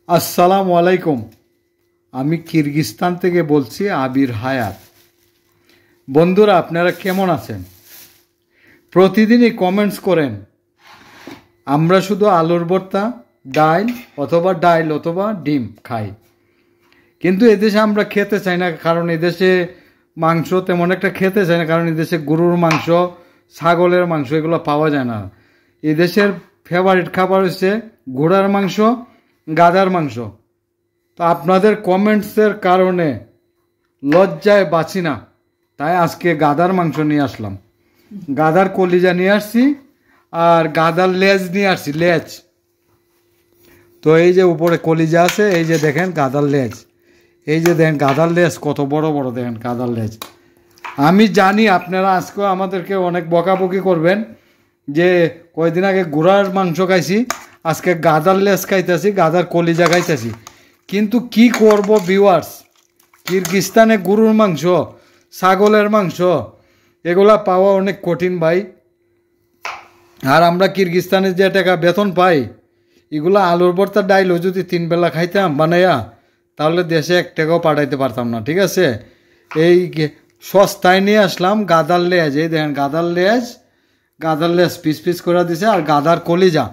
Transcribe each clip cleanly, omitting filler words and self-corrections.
আসসালামু আলাইকুম। আমি কিরগিজস্তান থেকে বলছি আবির হায়াত। বন্ধুরা, আপনারা কেমন আছেন? প্রতিদিনই কমেন্টস করেন আমরা শুধু আলুর ভর্তা, ডাইল অথবা ডিম খাই, কিন্তু এদেশে আমরা খেতে চাই না। কারণ এদেশে মাংস তেমন একটা খেতে চাই না, কারণ এদেশে গরুর মাংস, ছাগলের মাংস এগুলো পাওয়া যায় না। এদেশের ফেভারিট খাবার হচ্ছে ঘোড়ার মাংস, গাধার মাংস। তো আপনাদের কমেন্টসের কারণে লজ্জায় বাঁচি না, তাই আজকে গাধার মাংস নিয়ে আসলাম। গাধার কলিজা নিয়ে আসছি আর গাধার লেজ নিয়ে আসছি, লেজ। তো এই যে উপরে কলিজা আছে, এই যে দেখেন গাধার লেজ, এই যে দেখেন গাধার লেজ কত বড় বড়, দেখেন গাধার লেজ। আমি জানি আপনারা আজকে আমাদেরকে অনেক বকাবকি করবেন যে কয়েকদিন আগে ঘোড়ার মাংস খাইছি, আজকে গাধার লেজ খাইতেছি, গাধার কলিজা খাইতেছি। কিন্তু কি করব ভিউয়ার্স, কিরগিজস্তানে গরুর মাংস, ছাগলের মাংস এগুলা পাওয়া অনেক কঠিন ভাই। আর আমরা কিরগিজস্তানে যে টাকা বেতন পাই, এগুলো আলুর ভর্তা ডাইলও যদি 3 বেলা খাইতাম বানাইয়া, তাহলে দেশে 1 টাকাও পাঠাইতে পারতাম না। ঠিক আছে, এই সস্তায় নিয়ে আসলাম গাধার লেজ। এই দেখেন গাধার লেজ পিস পিস করে দিছে, আর গাধার কলিজা।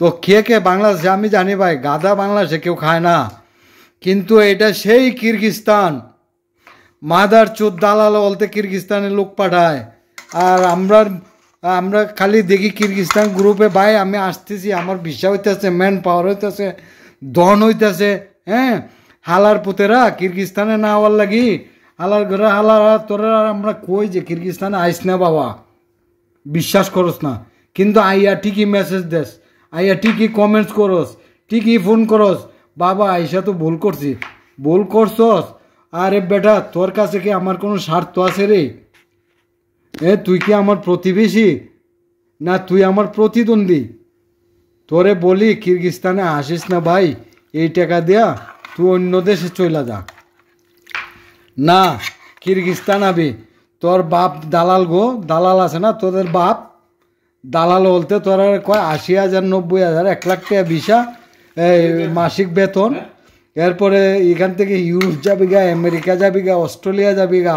তো কে বাংলাদেশে, আমি জানি ভাই গাধা বাংলাদেশে কেউ খায় না, কিন্তু এটা সেই কিরগিজস্তান। মাদার চোদ দালাল বলতে কিরগিজস্তানের লোক পাঠায়। আর আমরা খালি দেখি কিরগিজস্তান গ্রুপে, ভাই আমি আসতেছি, আমার ভিসা হইতেছে, ম্যান পাওয়ার হইতেছে, ধন হইতেছে। হ্যাঁ, হালার পুতেরা কিরগিজস্তানে না হওয়ার লাগি, হালার ঘরে হালার তোরা আমরা কই যে কিরগিজস্তানে আইস না বাবা, বিশ্বাস করস না। কিন্তু আইয়া ঠিকই মেসেজ দেস, আইয়া ঠিকই কমেন্টস করস, ঠিকই ফোন করস, বাবা আইসা তো ভুল করছস। আরে বেটা, তোর কাছে কি আমার কোনো স্বার্থ আছে রে? তুই কি আমার প্রতিবেশী না তুই আমার প্রতিদ্বন্দ্বী? তোরে বলি কিরগিজস্তানে আসিস না ভাই, এই টাকা দেয়া তুই অন্য দেশে চলে যা। না, কিরগিজস্তান আবি, তোর বাপ দালাল দালাল আছে না, তোদের বাপ দালাল বলতে তোরা কয় 80,000, 90,000, 1 লাখ টাকা ভিসা, মাসিক বেতন। এরপরে এখান থেকে ইউরোপ যাবি গা, আমেরিকা যাবি গা, অস্ট্রেলিয়া যাবি গা।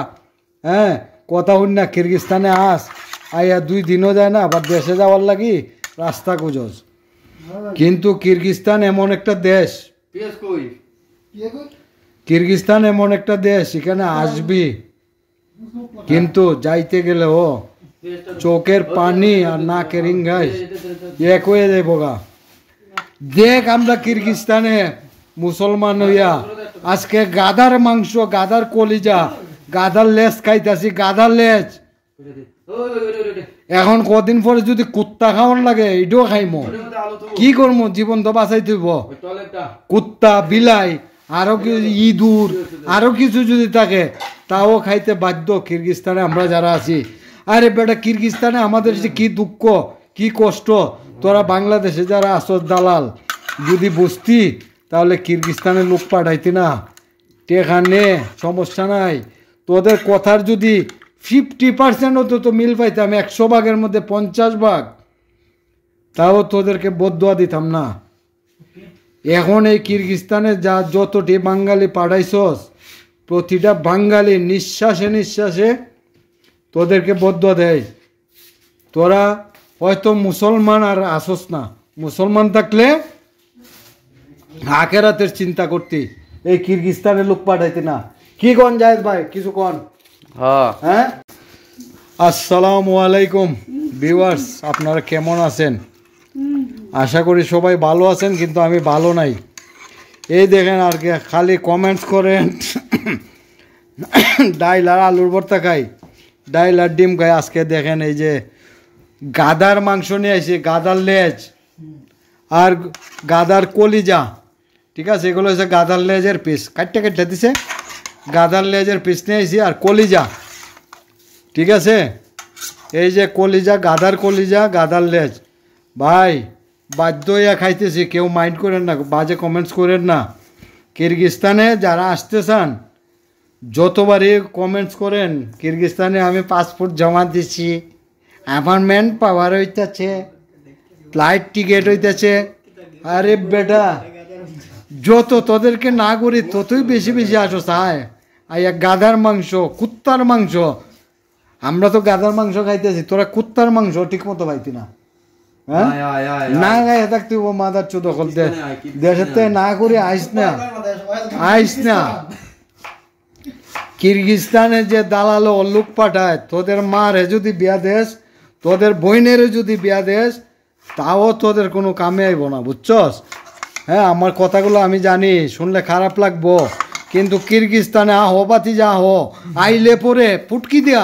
হ্যাঁ, কথা হন না, কিরগিজস্তানে আইয়া 2 দিনও যায় না, আবার দেশে যাওয়ার লাগি রাস্তা খুঁজস। কিন্তু কিরগিজস্তান এমন একটা দেশ, এখানে আসবি, কিন্তু যাইতে গেলে চোখের পানি আর নাকের ইঙ্গাই এক হয়ে যাইব গা। দেখ আমরা কিরগিজস্তানে মুসলমান হইয়া আজকে গাধার মাংস, গাধার কলিজা, গাধার লেজ খাইতেছি, গাধার লেজ। এখন কদিন পরে যদি কুত্তা খাওয়ার লাগে, এটাও খাইমো। কি করবো, জীবন তো বাঁচাই থইব। কুত্তা, বিলাই, আরো ইঁদুর, আরো কিছু যদি থাকে তাও খাইতে বাধ্য কিরগিজস্তানে আমরা যারা আছি। আরে বেটা, কিরগিজস্তানে আমাদের যে কি দুঃখ, কি কষ্ট, তোরা বাংলাদেশে যারা আসস দালাল, যদি বুঝতি তাহলে কিরগিজস্তানের লোক পাঠাইতি না। টেকা নে, সমস্যা নাই। তোদের কথার যদি 50% হতো তো মিল পাইতাম, 100 ভাগের মধ্যে 50 ভাগ, তাও তোদেরকে বদদুয়া দিতাম না। এখন এই কিরগিজস্তানে যতটি বাঙালি পাঠাইছস, প্রতিটা বাঙালি নিঃশ্বাসে নিঃশ্বাসে তোদেরকে বদদুয়া দেয়। তোরা হয়তো মুসলমান আর আসস না, মুসলমান থাকলে আখেরাতের চিন্তা করতি, এই কিরগিজস্তানের লোক পাঠাইতে না। কি কন জায়েদ ভাই, কিছু কন? হ্যাঁ, আসসালামু আলাইকুম ভিউয়ার্স, আপনারা কেমন আছেন? আশা করি সবাই ভালো আছেন, কিন্তু আমি ভালো নাই। এই দেখেন আর কি, খালি কমেন্টস করেন ডাইল আর আলুর ভর্তা খাই, ডাইল আর ডিম খাই। আজকে দেখেন এই যে গাধার মাংস নিয়ে আসি, গাধার লেজ আর গাধার কলিজা। ঠিক আছে, এগুলো হচ্ছে গাধার লেজের পিস, কাটতে দিছে, গাধার লেজের পিস নিয়ে আসি আর কলিজা। ঠিক আছে, এই যে কলিজা, গাধার কলিজা, গাধার লেজ। ভাই বাধ্য হইয়া খাইতেছি, কেউ মাইন্ড করেন না, বাজে কমেন্টস করেন না। কিরগিজস্তানে যারা আসতে চান, যতবারই কমেন্টস করেন কিরগিজস্তানে আমি পাসপোর্ট জমা দিচ্ছি, অ্যাপয়েন্টমেন্ট পাওয়ার হইতেছে, ফ্লাইট টিকিট হইতেছে। আরে বেটা, যত তোদেরকে না করি ততই বেশি বেশি আসো চায় আইয়া গাধার মাংস কুত্তার মাংস আমরা তো গাধার মাংস খাইতেছি তোরা কুত্তার মাংস ঠিক মতো পাইতি না হ্যাঁ না গায়ে থাকতে ও মাদার চোদ দখল দেশের থেকে না করে আইস না কিরগিস্তানে যে দালালো অল্লুক পাঠায় তোদের মার যদি বিয়া দেশ তোদের বইনের যদি বিয়া দেশ তাও তোদের কোনো কামে আইব না বুঝছস হ্যাঁ আমার কথাগুলো আমি জানি শুনলে খারাপ লাগবো কিন্তু কিরগিস্তানে আহো বাতি যা হো আইলে পরে পুটকি দিয়া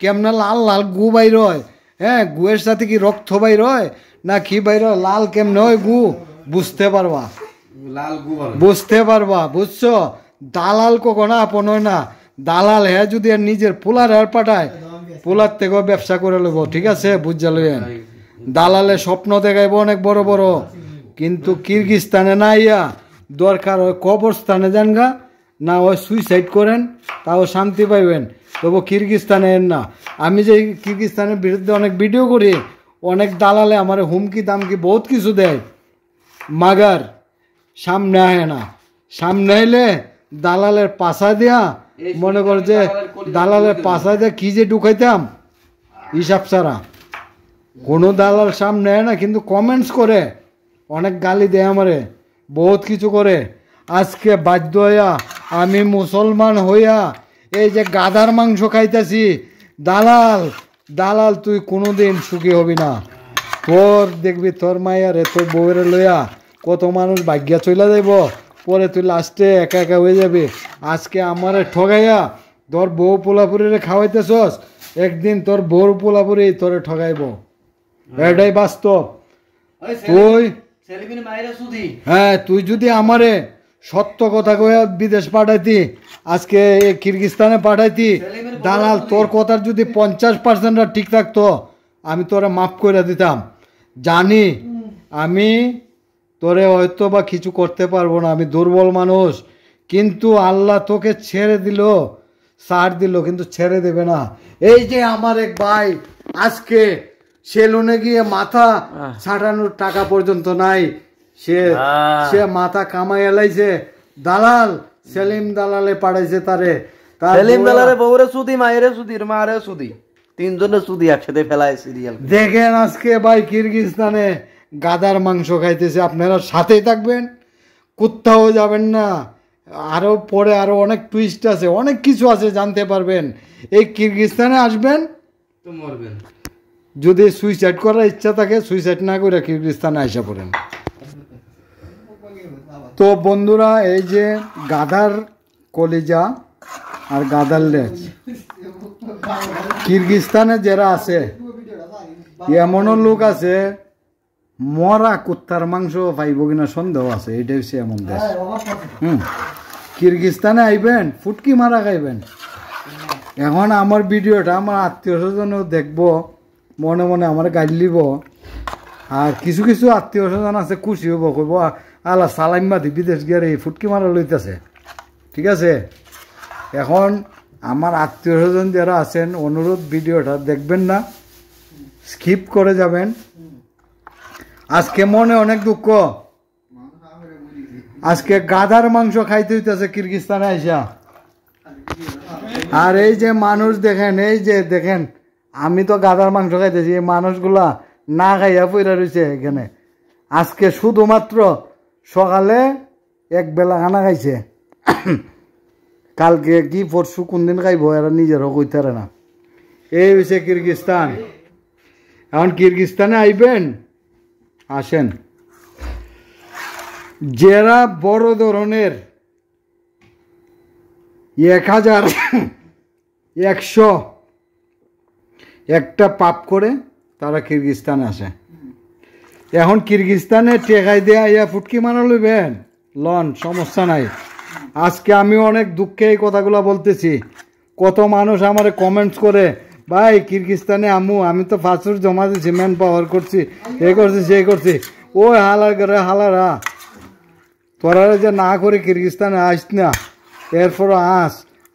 কেমনা লাল লাল গু বাইর হয় হ্যাঁ গুয়ের সাথে কি রক্ত বাইর হয় না কি বাইর হয় লাল কেমনে হয় গু বুঝতে পারবা বুঝছো দালাল কখনো আপন হয় না দালাল হ্যাঁ যদি আর নিজের পোলার আর পাঠায় পোলার থেকেও ব্যবসা করে লইব ঠিক আছে বুঝা লইয়েন দালালে স্বপ্ন দেখাইব অনেক বড় বড় কিন্তু কিরগিস্তানে না ইয়া দরকার হয় কবরস্থানে যান গা না হয় সুইসাইড করেন তাও শান্তি পাইবেন তবু কিরগিস্তানে এর না আমি যে কিরগিস্তানের বিরুদ্ধে অনেক ভিডিও করি অনেক দালালে আমার হুমকি দামকি বহুত কিছু দেয় মাগার সামনে আহে না সামনে এলে দালালের পাশা দিয়া মনে কর যে দালালের পাশা দিয়ে কি যে ঢুকাইতাম হিসাব ছাড়া কোনো দালাল সামনে আয় না কিন্তু কমেন্টস করে অনেক গালি দেয় আমারে বহুত কিছু করে আজকে বাধ্য হইয়া আমি মুসলমান হইয়া এই যে গাধার মাংস খাইতেছি দালাল দালাল তুই কোনোদিন সুখী হবি না তোর দেখবি তোর মায়ারে তোর বউয়ের লইয়া কত মানুষ ভাগ্যা চলে যাইব পরে তুই লাস্টে একা একা হয়ে যাবি আজকে আমারে ঠগাইয়া তোর বউ পোলাপুরিরে খাওয়াইতেছস একদিন তোর বউর পোলাপুরি তোরে ঠগাইব এটাই বাস্তব তুই হ্যাঁ তুই যদি আমারে সত্য কথা কয়ে বিদেশ পাঠাইতি আজকে কিরগিস্তানে পাঠাইতি দালাল তোর কথার যদি 50% ঠিক থাকতো আমি তোরে মাফ করে দিতাম জানি আমি তোরে হয়তো বা কিছু করতে পারবো না আমি দুর্বল মানুষ কিন্তু আল্লাহ তোকে ছেড়ে দিল ছাড় দিল কিন্তু ছেড়ে দেবে না এই যে আমার এক ভাই আজকে সেলুনে গিয়ে মাথা ছাটানোর টাকা পর্যন্ত নাই সে মাথা কামাই এলাইছে দালাল সেলিম দালালে পাঠাইছে তারে সেলিম দালালে বউরে সুদি মায়েরে সুদি মারে সুদি তিনজনের সুদি একসাথে ফেলায় সিরিয়াল দেখেন আজকে ভাই কিরগিস্তানে গাদার মাংস খাইতেছে আপনারা সাথেই থাকবেন কোথাও যাবেন না আরো পরে আরো অনেক টুইস্ট আছে অনেক কিছু আছে জানতে পারবেন এই কিরগিস্তানে আসবেন তো মরবেন যদি সুইসাইড করার ইচ্ছা থাকে সুইসাইড না করে কিরগিস্তানে আইসা পড়েন তো বন্ধুরা এই যে গাধার কলিজা আর গাধার লেজ কিরগিস্তানে যারা আছে এমনও লোক আছে মরা কুত্তার মাংস পাইব কিনা সন্দেহ আছে এইটাই হচ্ছে এমন দেশ কিরগিস্তানে আইবেন ফুটকি মারা খাইবেন এখন আমার ভিডিওটা আমার আত্মীয় স্বজনও দেখবো মনে মনে আমার গাড়ি লিব আর কিছু কিছু আত্মীয় স্বজন আছে খুশি হবো কইব আলা সালাইমাদি বিদেশ গিয়ে এই ফুটকি মারা লইতেছে ঠিক আছে এখন আমার আত্মীয় স্বজন যারা আছেন অনুরোধ ভিডিওটা দেখবেন না স্কিপ করে যাবেন আজকে মনে অনেক দুঃখ আজকে গাধার মাংস খাইতে হইতেছে কিরগিস্তানে আইসা আর এই যে মানুষ দেখেন এই যে দেখেন আমি তো গাধার মাংস খাইতেছি এই মানুষগুলা না খাইয়া পইরা রয়েছে এখানে আজকে শুধুমাত্র সকালে এক বেলা খানা খাইছে কালকে কি পরশু কোনদিন খাইব এরা নিজেরও কইতারে না এই হয়েছে কিরগিস্তান এখন কিরগিস্তানে আইবেন আসেন যারা বড় ধরনের 1100 একটা পাপ করে তারা কিরগিস্তানে আসে এখন কিরগিস্তানে টেকাই দেয়া ইয়া ফুটকি মারা লইবেন লন সমস্যা নাই আজকে আমি অনেক দুঃখে এই কথাগুলো বলতেছি কত মানুষ আমার কমেন্টস করে ভাই কিরগিস্তানে আমি তো ফাঁসুর জমা দিচ্ছি ম্যান পাওয়ার করছি এ করছি সে করছি ওই হালার করে হালারা তোরা যে না করে কিরগিস্তানে আস না এরপর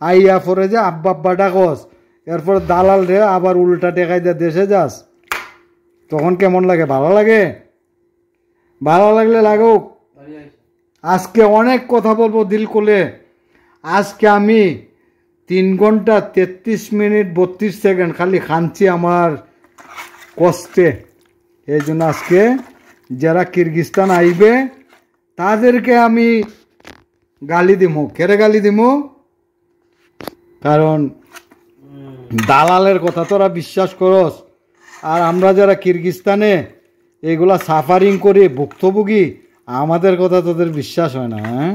আইয়া পরে যে আব্বা আব্বা ডাকস এরপর দালাল রে আবার উল্টা টেকাই দিয়ে দেশে যাস তখন কেমন লাগে ভালো লাগে ভালো লাগলে লাগুক আজকে অনেক কথা বলবো দিল খুলে। আজকে আমি 3 ঘন্টা 33 মিনিট 32 সেকেন্ড খালি খানছি আমার কষ্টে। এই জন্য আজকে যারা কিরগিস্তান আইবে তাদেরকে আমি গালি দিমু। কেরে গালি দিমু? কারণ দালালের কথা তোরা বিশ্বাস করস, আর আমরা যারা কিরগিস্তানে এগুলা সাফারিং করি ভুক্তভোগী, আমাদের কথা তোদের বিশ্বাস হয় না। হ্যাঁ,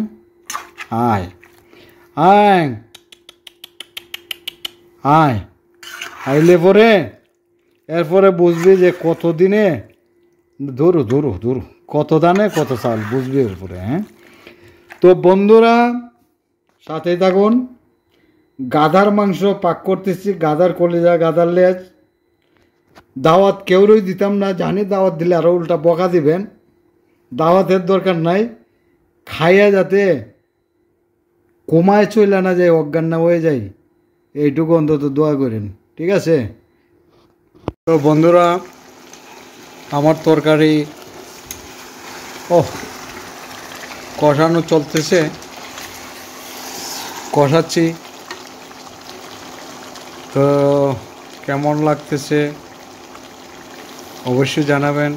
আয় আয় আয়, আইলে পরে এরপরে বুঝবি যে কত দিনে ধরু ধরু ধরু কত দানে কত চাল বুঝবি এরপরে। হ্যাঁ, তো বন্ধুরা সাথে থাকুন। গাধার মাংস পাক করতেছি, গাধার কলিজা, গাধার লেজ। দাওয়াত কেউরই দিতাম না, জানি দাওয়াত দিলে আরও উল্টা বকা দিবেন। দাওয়াতের দরকার নাই, খাইয়া যাতে কমায় চলে না যায়, অজ্ঞান না হয়ে যায়, এইটুকু অন্তত দোয়া করেন, ঠিক আছে? তো বন্ধুরা আমার তরকারি কষানো চলতেছে, কষাচ্ছি। তো কেমন লাগতেছে অবশ্যই জানাবেন।